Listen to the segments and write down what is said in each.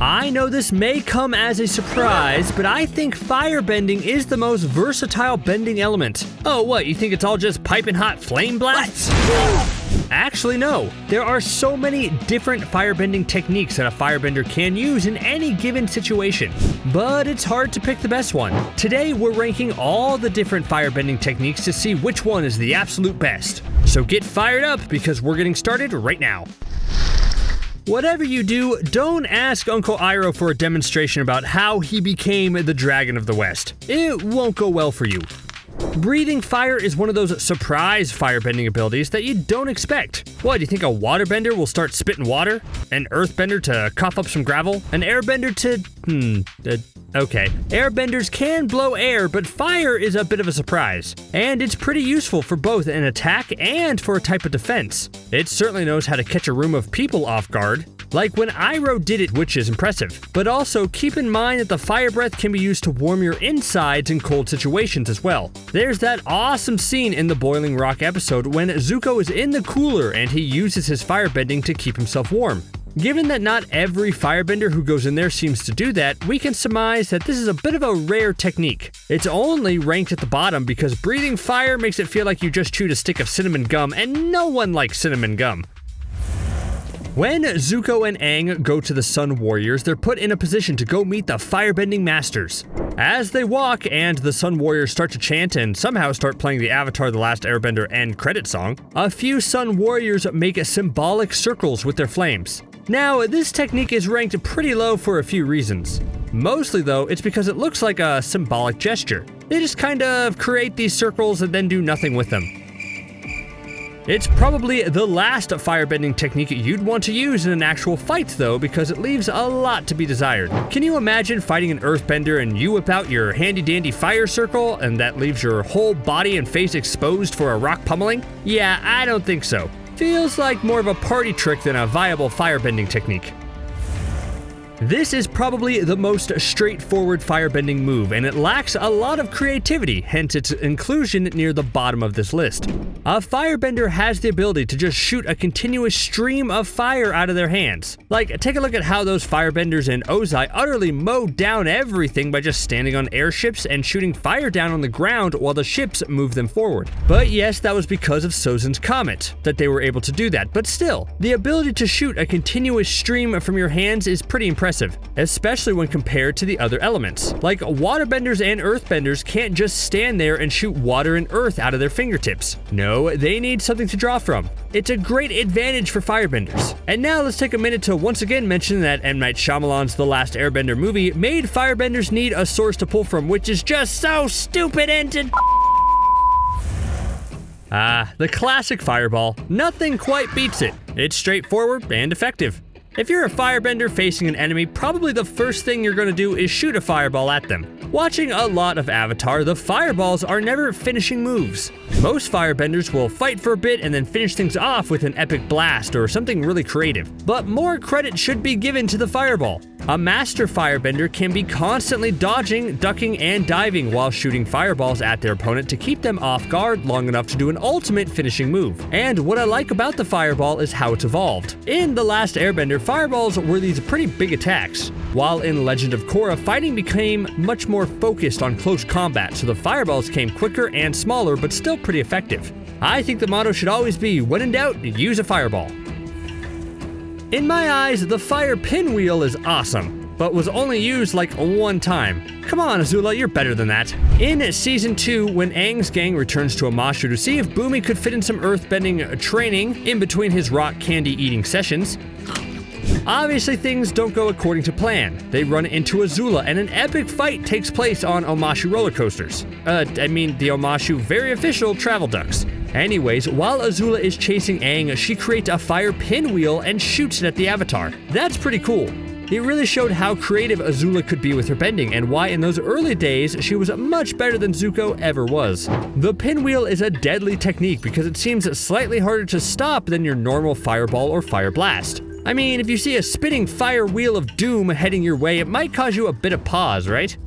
I know this may come as a surprise, but I think firebending is the most versatile bending element. Oh, what, you think it's all just piping hot flame blasts? Actually, no. There are so many different firebending techniques that a firebender can use in any given situation, but it's hard to pick the best one. Today, we're ranking all the different firebending techniques to see which one is the absolute best. So get fired up because we're getting started right now. Whatever you do, don't ask Uncle Iroh for a demonstration about how he became the Dragon of the West. It won't go well for you. Breathing fire is one of those surprise firebending abilities that you don't expect. What, do you think a waterbender will start spitting water? An earthbender to cough up some gravel? An airbender to... okay. Airbenders can blow air, but fire is a bit of a surprise. And it's pretty useful for both an attack and for a type of defense. It certainly knows how to catch a room of people off guard, like when Iroh did it, which is impressive. But also keep in mind that the fire breath can be used to warm your insides in cold situations as well. There's that awesome scene in the Boiling Rock episode when Zuko is in the cooler and he uses his firebending to keep himself warm. Given that not every firebender who goes in there seems to do that, we can surmise that this is a bit of a rare technique. It's only ranked at the bottom because breathing fire makes it feel like you just chewed a stick of cinnamon gum, and no one likes cinnamon gum. When Zuko and Aang go to the Sun Warriors, they're put in a position to go meet the firebending masters. As they walk and the Sun Warriors start to chant and somehow start playing the Avatar: The Last Airbender end credit song, a few Sun Warriors make symbolic circles with their flames. Now, this technique is ranked pretty low for a few reasons. Mostly though, it's because it looks like a symbolic gesture. They just kind of create these circles and then do nothing with them. It's probably the last firebending technique you'd want to use in an actual fight though, because it leaves a lot to be desired. Can you imagine fighting an earthbender and you whip out your handy dandy fire circle and that leaves your whole body and face exposed for a rock pummeling? Yeah, I don't think so. Feels like more of a party trick than a viable firebending technique. This is probably the most straightforward firebending move, and it lacks a lot of creativity, hence its inclusion near the bottom of this list. A firebender has the ability to just shoot a continuous stream of fire out of their hands. Like, take a look at how those firebenders in Ozai utterly mowed down everything by just standing on airships and shooting fire down on the ground while the ships moved them forward. But yes, that was because of Sozin's Comet that they were able to do that, but still, the ability to shoot a continuous stream from your hands is pretty impressive, especially when compared to the other elements. Like, waterbenders and earthbenders can't just stand there and shoot water and earth out of their fingertips. No, they need something to draw from. It's a great advantage for firebenders. And now let's take a minute to once again mention that M. Night Shyamalan's The Last Airbender movie made firebenders need a source to pull from, which is just so stupid and the classic fireball. Nothing quite beats it. It's straightforward and effective. If you're a firebender facing an enemy, probably the first thing you're going to do is shoot a fireball at them. Watching a lot of Avatar, the fireballs are never finishing moves. Most firebenders will fight for a bit and then finish things off with an epic blast or something really creative. But more credit should be given to the fireball. A master firebender can be constantly dodging, ducking, and diving while shooting fireballs at their opponent to keep them off guard long enough to do an ultimate finishing move. And what I like about the fireball is how it's evolved. In The Last Airbender, fireballs were these pretty big attacks, while in Legend of Korra, fighting became much more focused on close combat, so the fireballs came quicker and smaller, but still pretty effective. I think the motto should always be, when in doubt, use a fireball. In my eyes, the fire pinwheel is awesome, but was only used like one time. Come on, Azula, you're better than that. In Season 2, when Aang's gang returns to Omashu to see if Bumi could fit in some earthbending training in between his rock candy eating sessions, obviously things don't go according to plan. They run into Azula and an epic fight takes place on Omashu roller coasters. The Omashu very official travel ducks. Anyways, while Azula is chasing Aang, she creates a fire pinwheel and shoots it at the Avatar. That's pretty cool. It really showed how creative Azula could be with her bending and why in those early days she was much better than Zuko ever was. The pinwheel is a deadly technique because it seems slightly harder to stop than your normal fireball or fire blast. I mean, if you see a spinning fire wheel of doom heading your way, it might cause you a bit of pause, right?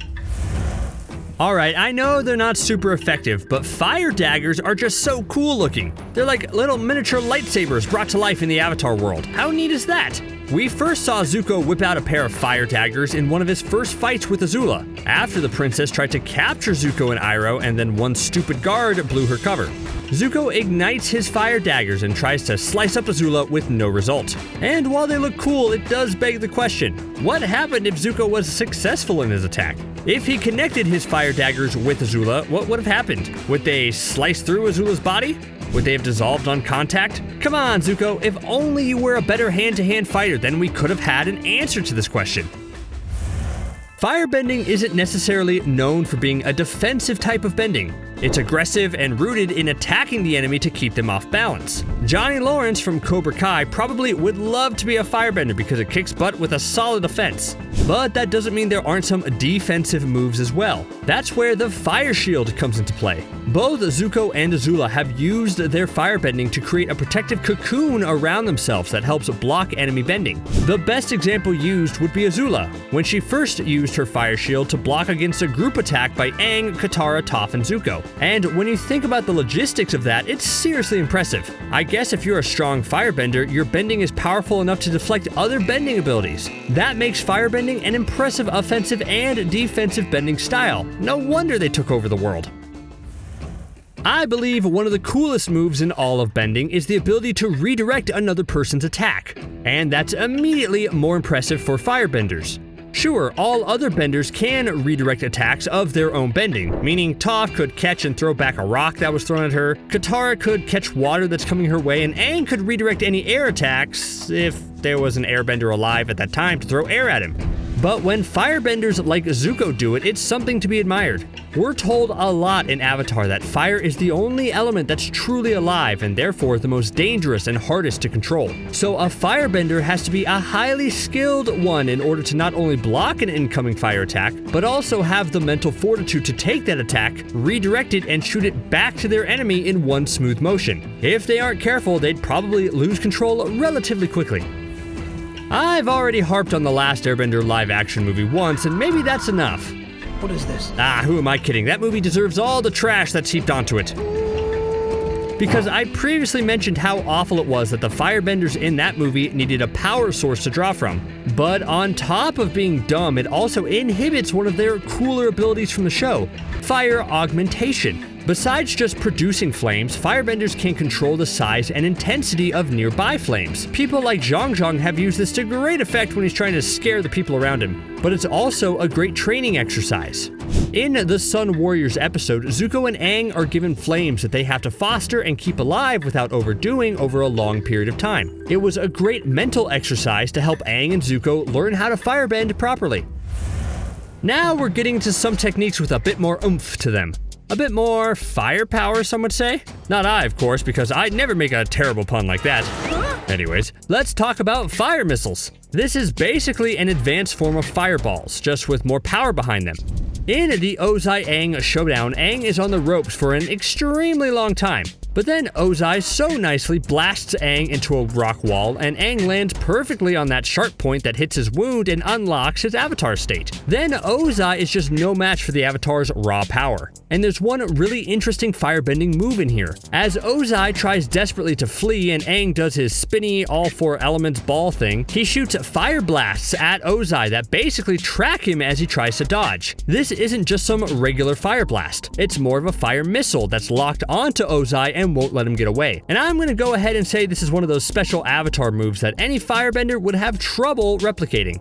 Alright, I know they're not super effective, but fire daggers are just so cool looking. They're like little miniature lightsabers brought to life in the Avatar world. How neat is that? We first saw Zuko whip out a pair of fire daggers in one of his first fights with Azula, after the princess tried to capture Zuko and Iroh and then one stupid guard blew her cover. Zuko ignites his fire daggers and tries to slice up Azula with no result. And while they look cool, it does beg the question, what happened if Zuko was successful in his attack? If he connected his fire daggers with Azula, what would have happened? Would they slice through Azula's body? Would they have dissolved on contact? Come on, Zuko, if only you were a better hand-to-hand fighter, then we could have had an answer to this question. Firebending isn't necessarily known for being a defensive type of bending. It's aggressive and rooted in attacking the enemy to keep them off balance. Johnny Lawrence from Cobra Kai probably would love to be a firebender because it kicks butt with a solid offense. But that doesn't mean there aren't some defensive moves as well. That's where the fire shield comes into play. Both Zuko and Azula have used their firebending to create a protective cocoon around themselves that helps block enemy bending. The best example used would be Azula, when she first used her fire shield to block against a group attack by Aang, Katara, Toph, and Zuko. And when you think about the logistics of that, it's seriously impressive. I guess if you're a strong firebender, your bending is powerful enough to deflect other bending abilities. That makes firebending an impressive offensive and defensive bending style. No wonder they took over the world. I believe one of the coolest moves in all of bending is the ability to redirect another person's attack. And that's immediately more impressive for firebenders. Sure, all other benders can redirect attacks of their own bending, meaning Toph could catch and throw back a rock that was thrown at her, Katara could catch water that's coming her way, and Aang could redirect any air attacks if there was an airbender alive at that time to throw air at him. But when firebenders like Zuko do it, it's something to be admired. We're told a lot in Avatar that fire is the only element that's truly alive and therefore the most dangerous and hardest to control. So a firebender has to be a highly skilled one in order to not only block an incoming fire attack, but also have the mental fortitude to take that attack, redirect it, and shoot it back to their enemy in one smooth motion. If they aren't careful, they'd probably lose control relatively quickly. I've already harped on the Last Airbender live-action movie once, and maybe that's enough. What is this? Who am I kidding? That movie deserves all the trash that's heaped onto it. Because I previously mentioned how awful it was that the firebenders in that movie needed a power source to draw from. But on top of being dumb, it also inhibits one of their cooler abilities from the show, fire augmentation. Besides just producing flames, firebenders can control the size and intensity of nearby flames. People like Zhang Zhang have used this to great effect when he's trying to scare the people around him. But it's also a great training exercise. In the Sun Warriors episode, Zuko and Aang are given flames that they have to foster and keep alive without overdoing over a long period of time. It was a great mental exercise to help Aang and Zuko learn how to firebend properly. Now we're getting to some techniques with a bit more oomph to them. A bit more firepower, some would say. Not I, of course, because I'd never make a terrible pun like that. Anyways, let's talk about fire missiles. This is basically an advanced form of fireballs, just with more power behind them. In the Ozai-Aang showdown, Aang is on the ropes for an extremely long time. But then Ozai so nicely blasts Aang into a rock wall, and Aang lands perfectly on that sharp point that hits his wound and unlocks his avatar state. Then Ozai is just no match for the avatar's raw power. And there's one really interesting firebending move in here. As Ozai tries desperately to flee and Aang does his spinny all four elements ball thing, he shoots fire blasts at Ozai that basically track him as he tries to dodge. This isn't just some regular fire blast. It's more of a fire missile that's locked onto Ozai and won't let him get away. And I'm gonna go ahead and say this is one of those special avatar moves that any firebender would have trouble replicating.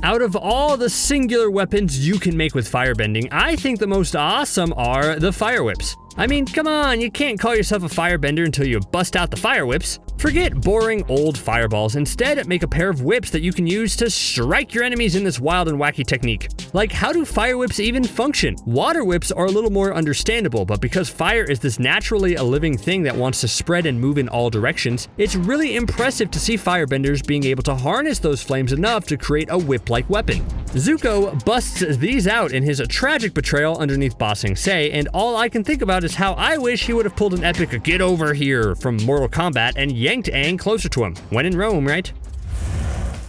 Out of all the singular weapons you can make with firebending, I think the most awesome are the fire whips. I mean, come on, you can't call yourself a firebender until you bust out the fire whips. Forget boring old fireballs. Instead, make a pair of whips that you can use to strike your enemies in this wild and wacky technique. Like, how do fire whips even function? Water whips are a little more understandable, but because fire is this naturally a living thing that wants to spread and move in all directions, it's really impressive to see firebenders being able to harness those flames enough to create a whip-like weapon. Zuko busts these out in his tragic betrayal underneath Ba Sing Se, and all I can think about is how I wish he would have pulled an epic "get over here" from Mortal Kombat and yanked Aang closer to him. When in Rome, right?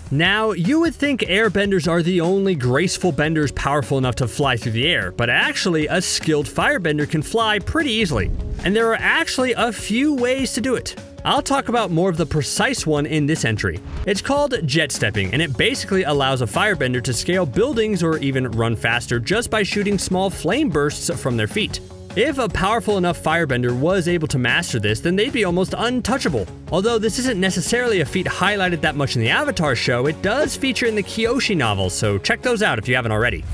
Now, you would think airbenders are the only graceful benders powerful enough to fly through the air, but actually a skilled firebender can fly pretty easily. And there are actually a few ways to do it. I'll talk about more of the precise one in this entry. It's called jet stepping, and it basically allows a firebender to scale buildings or even run faster just by shooting small flame bursts from their feet. If a powerful enough firebender was able to master this, then they'd be almost untouchable. Although this isn't necessarily a feat highlighted that much in the Avatar show, it does feature in the Kyoshi novels, so check those out if you haven't already.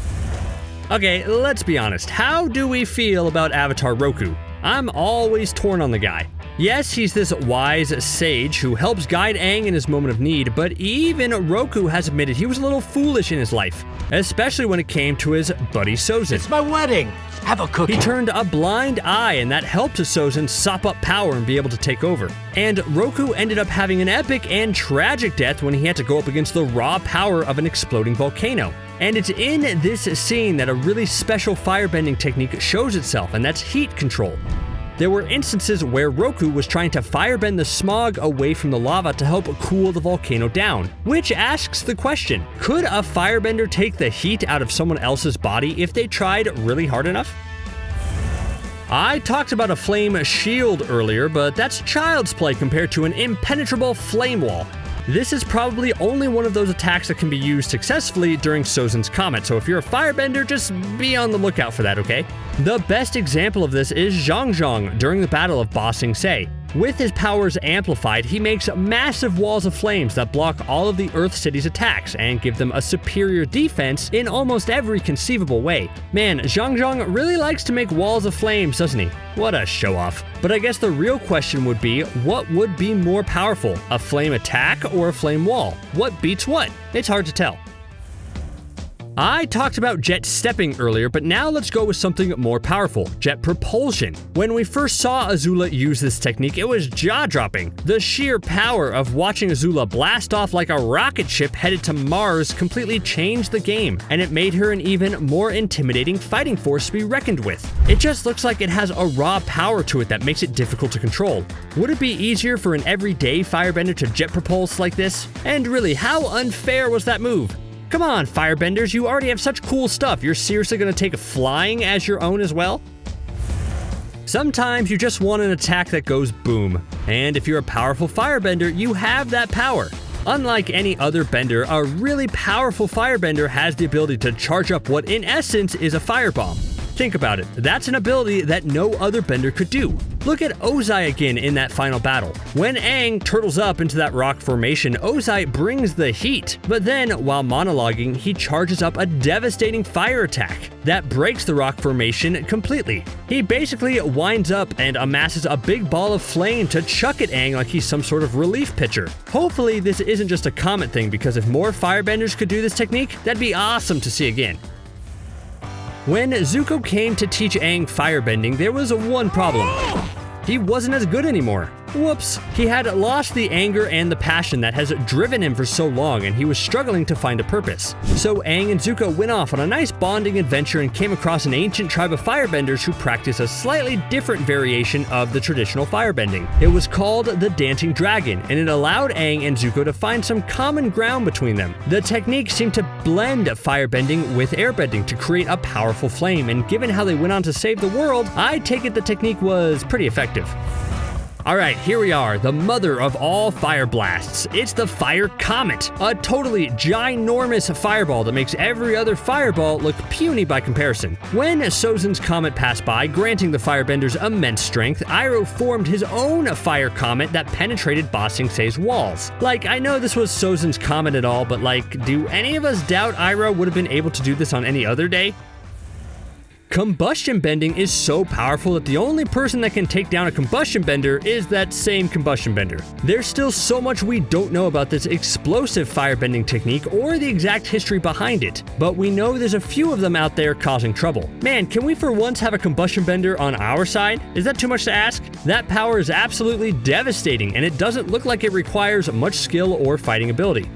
Okay, let's be honest, how do we feel about Avatar Roku? I'm always torn on the guy. Yes, he's this wise sage who helps guide Aang in his moment of need, but even Roku has admitted he was a little foolish in his life, especially when it came to his buddy Sozin. It's my wedding! Have a cookie! He turned a blind eye, and that helped Sozin sop up power and be able to take over. And Roku ended up having an epic and tragic death when he had to go up against the raw power of an exploding volcano. And it's in this scene that a really special firebending technique shows itself, and that's heat control. There were instances where Roku was trying to firebend the smog away from the lava to help cool the volcano down, which asks the question, could a firebender take the heat out of someone else's body if they tried really hard enough? I talked about a flame shield earlier, but that's child's play compared to an impenetrable flame wall. This is probably only one of those attacks that can be used successfully during Sozin's Comet, so if you're a firebender, just be on the lookout for that, okay? The best example of this is Zhang Zhang during the Battle of Ba Sing Se. With his powers amplified, he makes massive walls of flames that block all of the Earth City's attacks and give them a superior defense in almost every conceivable way. Man, Zhang Zhang really likes to make walls of flames, doesn't he? What a show-off. But I guess the real question would be, what would be more powerful, a flame attack or a flame wall? What beats what? It's hard to tell. I talked about jet stepping earlier, but now let's go with something more powerful, jet propulsion. When we first saw Azula use this technique, it was jaw-dropping. The sheer power of watching Azula blast off like a rocket ship headed to Mars completely changed the game, and it made her an even more intimidating fighting force to be reckoned with. It just looks like it has a raw power to it that makes it difficult to control. Would it be easier for an everyday firebender to jet propulse like this? And really, how unfair was that move? Come on, firebenders, you already have such cool stuff. You're seriously gonna take flying as your own as well? Sometimes you just want an attack that goes boom. And if you're a powerful firebender, you have that power. Unlike any other bender, a really powerful firebender has the ability to charge up what in essence is a firebomb. Think about it, that's an ability that no other bender could do. Look at Ozai again in that final battle. When Aang turtles up into that rock formation, Ozai brings the heat, but then, while monologuing, he charges up a devastating fire attack that breaks the rock formation completely. He basically winds up and amasses a big ball of flame to chuck at Aang like he's some sort of relief pitcher. Hopefully this isn't just a Comet thing, because if more firebenders could do this technique, that'd be awesome to see again. When Zuko came to teach Aang firebending, there was one problem. He wasn't as good anymore. Whoops. He had lost the anger and the passion that has driven him for so long, and he was struggling to find a purpose. So Aang and Zuko went off on a nice bonding adventure and came across an ancient tribe of firebenders who practice a slightly different variation of the traditional firebending. It was called the Dancing Dragon, and it allowed Aang and Zuko to find some common ground between them. The technique seemed to blend firebending with airbending to create a powerful flame, and given how they went on to save the world, I take it the technique was pretty effective. Alright, here we are, the mother of all fire blasts. It's the Fire Comet, a totally ginormous fireball that makes every other fireball look puny by comparison. When Sozin's Comet passed by, granting the firebenders immense strength, Iroh formed his own Fire Comet that penetrated Ba Sing Se's walls. Like, I know this was Sozin's Comet and all, but like, do any of us doubt Iroh would have been able to do this on any other day? Combustion bending is so powerful that the only person that can take down a combustion bender is that same combustion bender. There's still so much we don't know about this explosive firebending technique or the exact history behind it, but we know there's a few of them out there causing trouble. Man, can we for once have a combustion bender on our side? Is that too much to ask? That power is absolutely devastating, and it doesn't look like it requires much skill or fighting ability.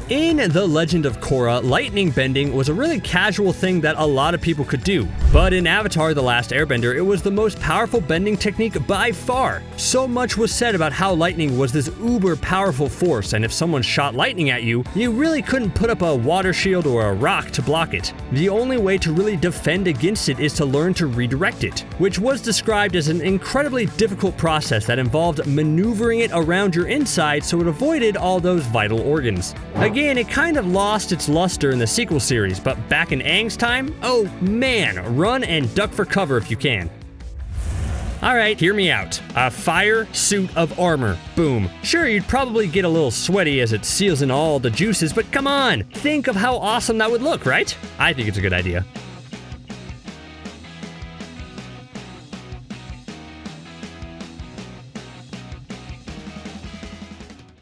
In The Legend of Korra, lightning bending was a really casual thing that a lot of people could do. But in Avatar: The Last Airbender, it was the most powerful bending technique by far. So much was said about how lightning was this uber powerful force, and if someone shot lightning at you, you really couldn't put up a water shield or a rock to block it. The only way to really defend against it is to learn to redirect it, which was described as an incredibly difficult process that involved maneuvering it around your inside so it avoided all those vital organs. Again, it kind of lost its luster in the sequel series, but back in Aang's time, oh man, run and duck for cover if you can. Alright, hear me out. A fire suit of armor. Boom. Sure, you'd probably get a little sweaty as it seals in all the juices, but come on! Think of how awesome that would look, right? I think it's a good idea.